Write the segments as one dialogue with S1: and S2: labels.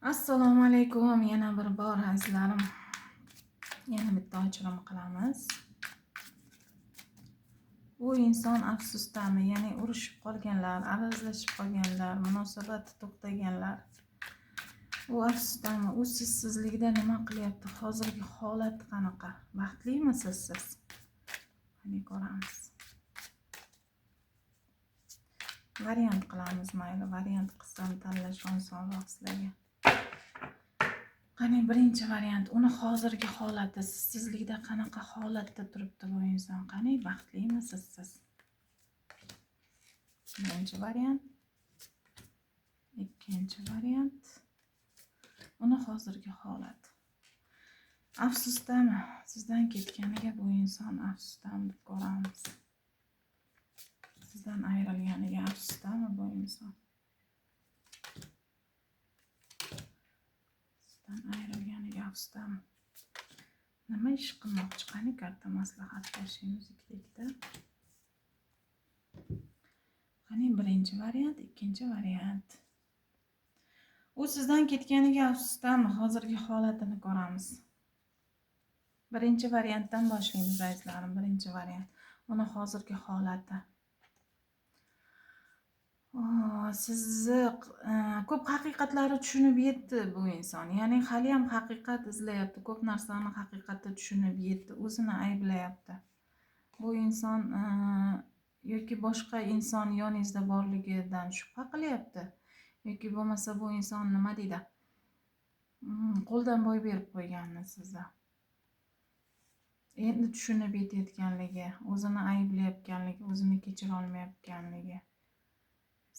S1: Assalomu alaykum. Yana bir bor azizlarim. Yana bitta ochirim qilamiz. Bu inson afsusdami? Ya'ni urushib qolganlar, arazlashib qolganlar, munosabati to'xtaganlar. U afsusdami? U sizsizligida nima qilyapti? Hozirgi holat qanaqa? Baxtlimisiz siz? Qani ko'ramiz. Variant qilamiz, mayli. Variant qilsam tanlash osonroq sizlarga. Qani birinchi variant, uni hozirgi holati, sizsizlikda qanaqa holatda turibdi bu inson? Qani baxtlimisiz siz? Birinchi variant. Ikkinchi variant. Uni hozirgi holat. Afsusdami? Sizdan ketganiga bu inson afsusdami deb ko'ramiz. Sizdan ayrilganiga afsusdami bu inson? Sizdan ayrilganiga afsusdami? Nima ish qilmoqchi? Qani karta maslahat berishimiz kerakda. Qani birinchi variant, ikkinchi variant. U sizdan ketganiga afsusdami? Hozirgi holatini ko'ramiz. Birinchi variantdan boshlaymiz azizlarim. Birinchi variant. Uni hozirgi holati. Sizni ko'p haqiqatlarni tushunib yetdi bu inson. Ya'ni hali ham haqiqat izlayapti. Ko'p narsani haqiqatda tushunib yetdi. O'zini ayblayapti. Bu inson yoki boshqa inson yoningizda borligidan shubha qilyapti. Yoki bo'lmasa bu inson nima deydi? Qo'ldan boy berib qo'yganini sizda. Endi tushunib yetayotganligi, o'zini ayblayotganligi, o'zini kechira olmayotganligi.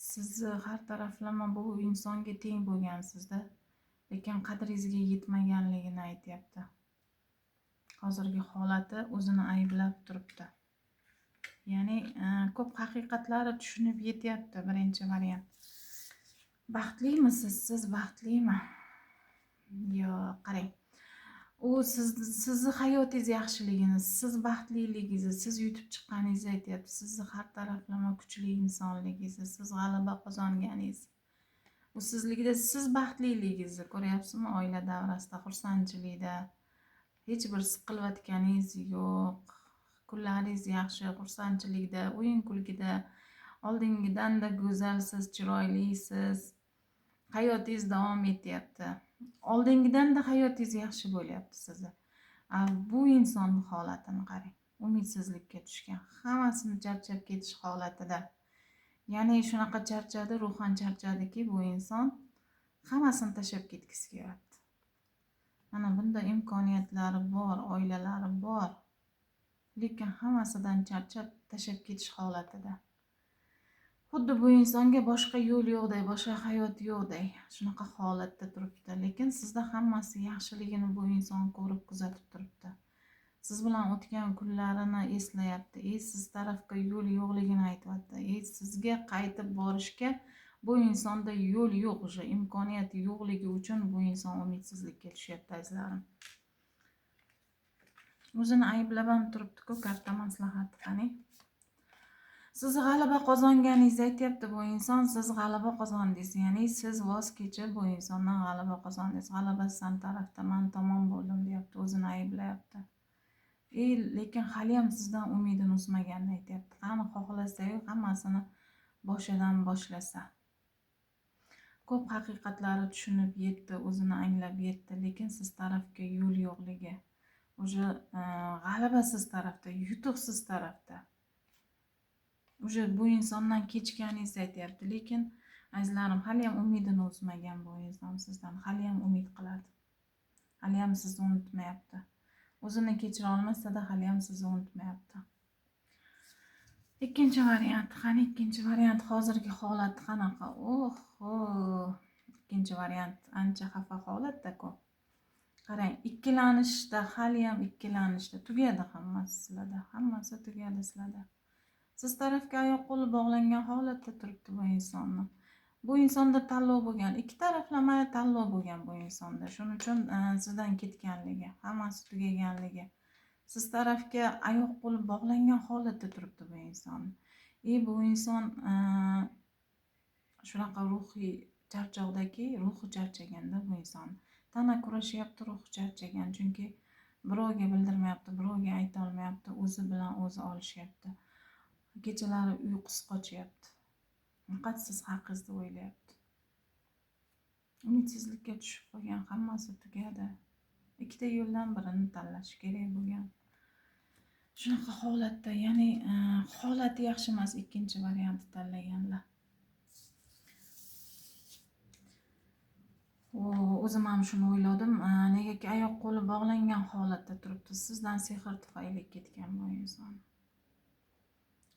S1: Sizni har taraflama bu insonga teng bo'lgansizda, lekin qadringizga yetmaganligini aytyapti. Hozirgi holati o'zini ayblab turibdi. Ya'ni ko'p haqiqatlarni tushunib yetyapti. Birinchi variant. Baxtlimisiz siz? Baxtlimi? Yo'q, qarang. U sizni hayotingiz yaxshiligini, siz baxtliligingizni, siz yutib chiqqaningizni aytyapti. Sizni har taraflama kuchli insonligingizni, siz g'alaba qozonganingiz. U sizligida siz baxtliligingizni ko'ryapsizmi? Oila davrasida, xursandchilikda hech bir siqilayotganingiz yo'q. Kunlaringiz yaxshi, xursandchilikda, o'yin-kulgida, oldingidanda go'zalsiz, chiroylisiz. Hayotingiz davom etyapti. Oldingidanda hayotingiz yaxshi bo'lyapti sizni. Bu insonning holatini qarang. Umidsizlikka tushgan, hammasini charchab ketish holatida. Ya'ni shunaqa charchadi, ruhan charchadiki bu inson hammasini tashlab ketgisi kelyapti. Mana bunda imkoniyatlari bor, oilalari bor. Lekin hammasidan charchab tashlab ketish holatida. Xuddi bu insonga boshqa yo'l yo'qday, boshqa hayot yo'qday, shunaqa holatda turibdi. Lekin sizda hammasi yaxshiligini bu inson ko'rib kuzatib turibdi. Siz bilan o'tgan kunlarini eslayapti. Siz tarafga yo'l yo'qligini aytyapti. Sizga qaytib borishga bu insonda yo'l yo'q, o'sha imkoniyat yo'qligi uchun bu inson umidsizlikka tushyapti azizlarim. O'zini ayblab ham turibdi-ku, karta maslahati qani. Siz g'alaba qozonganingizni aytyapti bu inson. Siz g'alaba qozondingiz. Ya'ni siz voz kechib bu insondan g'alaba qozondingiz. G'alaba sizning tarafda, men tomon bo'ldim deyapti, o'zini ayblayapti. Lekin hali ham sizdan umidini uzmaganini aytyapti. Qani xohlasa-yu hammasini boshidan boshlasa. Ko'p haqiqatlarni tushunib yetdi, o'zini anglab yetdi, lekin siz tarafga yo'l yo'qligi. O'sha g'alaba siz tarafda, yutuq siz tarafda. O'sha bu insondan kechganingizni aytyapti, lekin azizlarim hali ham umidini uzmagan bu inson sizdan, hali ham umid qiladi. Hali ham sizni unutmayapti. O'zini kechira olmasa-da hali ham sizni unutmayapti. Ikkinchi variant, qani ikkinchi variant hozirgi holat qanaqa? Ikkinchi variant ancha xafa holatda-ku. Qarang, ikkilanishda, hali ham ikkilanishda tugadi hammasi sizlarda, hammasi tugadi sizlarda. Siz tarafga oyoq qo'li bog'langan holatda turibdi bu insonni. Bu insonda tanlov bo'lgan, ikki taraflama tanlov bo'lgan bu insonda. Shuning uchun sizdan ketganligi, hammasi tugaganligi. Siz tarafga oyoq qo'li bog'langan holatda turibdi bu inson. Bu inson shunaqa ruhiy charchoqdaki ruhi charchaganda bu inson. Tana kurashyapti, ruhi charchagan. Chunki birovga bildirmayapti, birovga ayta olmayapti, o'zi bilan o'zi olishyapti. Kechalari uyqusi qochyapti. Faqat siz haqingizda o'ylayapti. Umidsizlikka tushib qolgan, hammasi tugadi. Ikkita yo'ldan birini tanlash kerak bo'lgan. Shunaqa holatda, ya'ni holati yaxshi emas ikkinchi variantni tanlaganlar. O'zim ham shuni o'yladim. Negaki oyoq qo'li bog'langan holatda turibdi. Sizdan sehr tufayli ketgan bu inson.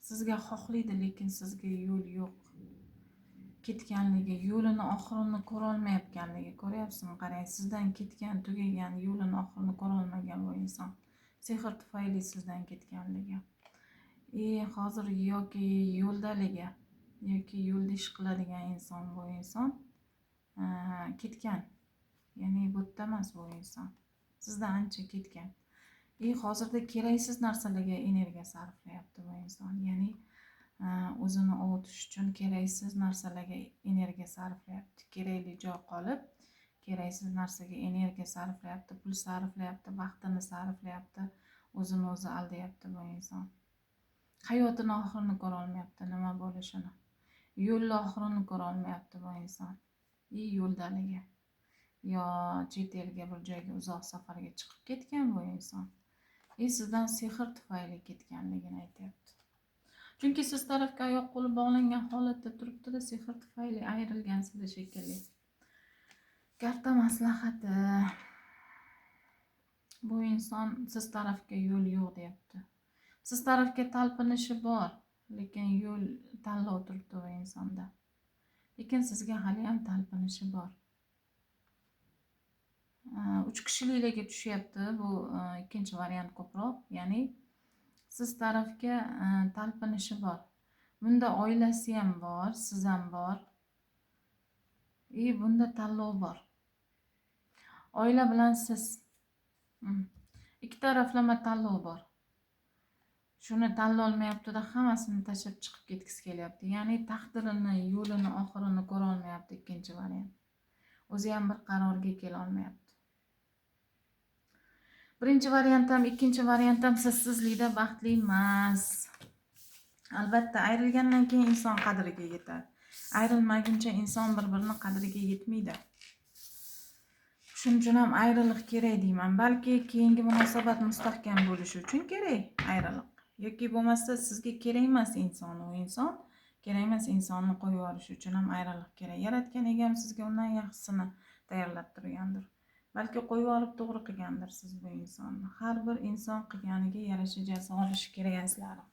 S1: Sizga xohlaydi, lekin sizga yo'l yo'q. Ketganligi, yo'lini oxirini ko'ra olmayotganligi, ko'ryapsizmi? Qarang, sizdan ketgan, tugagan, yo'lini oxirini ko'ra olmagan bu inson. Sehr tufayli sizdan ketganligi. Hozir yoki yo'ldaligi, yoki yo'lda ish qiladigan inson bu inson ketgan. Ya'ni bu yerda emas bu inson. Sizdan ancha ketgan. Hozirda keraksiz narsalarga energiya sarflayapti bu inson. Ya'ni o'zini ovutish uchun keraksiz narsalarga energiya sarflayapti. Kerakli joy qolib, keraksiz narsaga energiya sarflayapti, pul sarflayapti, vaqtini sarflayapti, o'zini o'zi aldayapti bu inson. Hayotini oxirini ko'ra olmayapti, nima bo'lishini. Yo'lni oxirini ko'ra olmayapti bu inson. Yo'ldaligi. Yo chet elga bir joyga uzoq safarga chiqib ketgan bu inson. Sizdan sehr tufayli ketganligini aytyapti. Chunki siz tarafga oyoq qo'li bog'langan holatda turibdi-da, sehr tufayli ayrilgansizda shekilli. Katta maslahati, bu inson siz tarafga yo'l yo'q deyapti. Siz tarafga talpinishi bor, lekin yo'l tanlov turibdi bu insonda. Lekin sizga hali ham talpinishi bor. 3 kishiliklarga tushyapti. Bu ikkinchi variant ko'proq. Ya'ni siz tarafga talpinishi bor. Bunda oilasi ham bor, siz ham bor. Bunda tanlov bor. Oila bilan siz. Ikki taraflama tanlov bor. Shuni tanlay olmayapti-da, hammasini tashlab chiqib ketgisi kelyapti. Ya'ni taqdirini, yo'lini, oxirini ko'ra olmayapti ikkinchi variant. O'zi ham bir qarorga kela olmayapti. Birinchi variant ham, ikkinchi variant ham sizsizlikda baxtli emas. Albatta, ayrilgandan keyin inson qadriga yetadi. Ayrilmaguncha inson bir-birini qadriga yetmaydi. Shuning uchun ham ayriliq kerak deyman. Balki keyingi munosabat mustahkam bo'lishi uchun kerak ayriliq. Yoki bo'lmasa sizga kerak emas inson, u inson kerak emas insonni qo'yib yuborish uchun ham ayriliq kerak. Yaratgan egam sizga undan yaxshisini tayyorlab turgandir. Balki qo'yib olib to'g'ri qilgandir siz bu insonni. Har bir inson qilganiga yarasha jazo olishi kerak azizlarim.